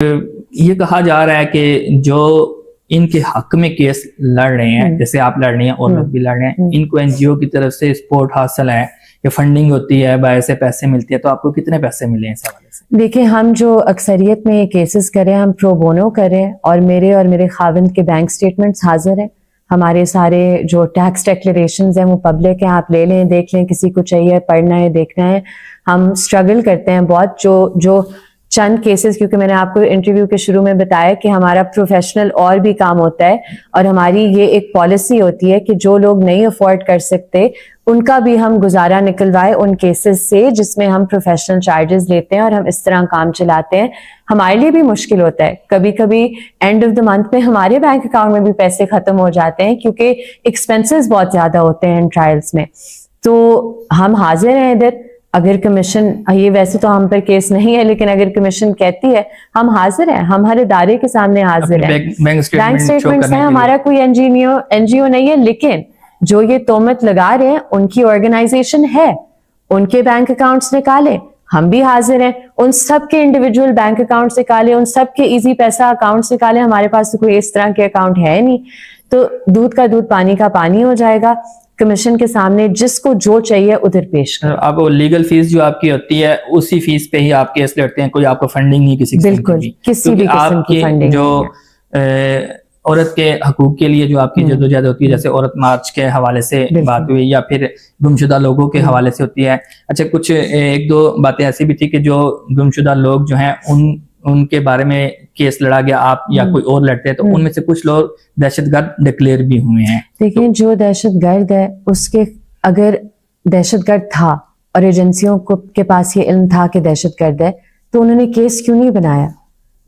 یہ کہا جا رہا ہے کہ جو ان کے حق میں کیس لڑ رہے ہیں، جیسے آپ لڑ رہے ہیں اور لوگ بھی لڑ رہے ہیں، ان کو این جی او کی طرف سے سپورٹ حاصل ہے یا فنڈنگ ہوتی ہے، باعث سے پیسے ملتی ہے، تو آپ کو کتنے پیسے ملے ہیں اس حوالے سے؟ دیکھیں، ہم جو اکثریت میں کیسز کریں ہم پرو بونو کریں، اور میرے خاوند کے بینک سٹیٹمنٹس حاضر ہیں، ہمارے سارے جو ٹیکس ڈیکلیریشنز ہیں وہ پبلک ہیں، آپ لے لیں دیکھ لیں، کسی کو چاہیے پڑھنا ہے دیکھنا ہے۔ ہم سٹرگل کرتے ہیں بہت، جو چند کیسز، کیونکہ میں نے آپ کو انٹرویو کے شروع میں بتایا کہ ہمارا پروفیشنل اور بھی کام ہوتا ہے، اور ہماری یہ ایک پالیسی ہوتی ہے کہ جو لوگ نہیں افورڈ کر سکتے ان کا بھی ہم گزارا نکلوائے ان کیسز سے جس میں ہم پروفیشنل چارجز لیتے ہیں، اور ہم اس طرح کام چلاتے ہیں۔ ہمارے لیے بھی مشکل ہوتا ہے، کبھی کبھی اینڈ آف دا منتھ میں ہمارے بینک اکاؤنٹ میں بھی پیسے ختم ہو جاتے ہیں کیونکہ ایکسپینسز بہت زیادہ ہوتے ہیں ان ٹرائلز میں۔ تو ہم حاضر ہیں ادھر، اگر کمیشن، یہ ویسے تو ہم پر کیس نہیں ہے لیکن اگر کمیشن کہتی ہے ہم حاضر ہیں، ہم ہر ادارے کے سامنے حاضر ہیں۔ بینک سٹیٹمنٹس ہیں، ہمارا کوئی این جی او نہیں ہے، لیکن جو یہ تہمت لگا رہے ہیں ان کی آرگنائزیشن ہے، ان کے بینک اکاؤنٹس نکالے، ہم بھی حاضر ہیں، ان سب کے انڈیویجول بینک اکاؤنٹس نکالے، ان سب کے ایزی پیسہ اکاؤنٹس نکالے۔ ہمارے پاس تو کوئی اس طرح کے اکاؤنٹ ہے نہیں، تو دودھ کا دودھ پانی کا پانی ہو جائے گا۔ کمیشن کے سامنے جس کو جو چاہیے ادھر پیش کریں۔ آپ لیگل فیس جو آپ کی ہوتی ہے اسی فیس پہ ہی آپ کیس لڑتے ہیں، کوئی آپ کو فنڈنگ نہیں کسی قسم کی؟ بالکل، کسی بھی قسم کی فنڈنگ جو عورت کے حقوق کے لیے جو آپ کی جدوجہد ہوتی ہے، جیسے عورت مارچ کے حوالے سے بات ہوئی یا پھر گمشدہ لوگوں کے حوالے سے ہوتی ہے، اچھا کچھ ایک دو باتیں ایسی بھی تھی کہ جو گمشدہ لوگ جو ہیں ان کے بارے میں کیس لڑا گیا، آپ یا کوئی اور لڑتے ہیں، تو ان میں سے کچھ لوگ دہشت گرد ڈکلیئر بھی ہوئے ہیں۔ دیکھیں، جو دہشت گرد ہے اس کے، اگر دہشت گرد تھا اور ایجنسیوں کے پاس یہ علم تھا کہ دہشت گرد ہے، تو انہوں نے کیس کیوں نہیں بنایا؟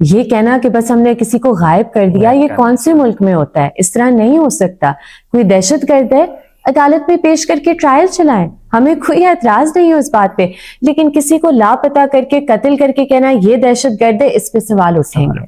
یہ کہنا کہ بس ہم نے کسی کو غائب کر دیا، یہ کون سے ملک میں ہوتا ہے؟ اس طرح نہیں ہو سکتا۔ کوئی دہشت گرد ہے، عدالت میں پیش کر کے ٹرائل چلائیں، ہمیں کوئی اعتراض نہیں ہے اس بات پہ، لیکن کسی کو لاپتہ کر کے قتل کر کے کہنا یہ دہشت گرد ہے، اس پہ سوال اٹھیں گے۔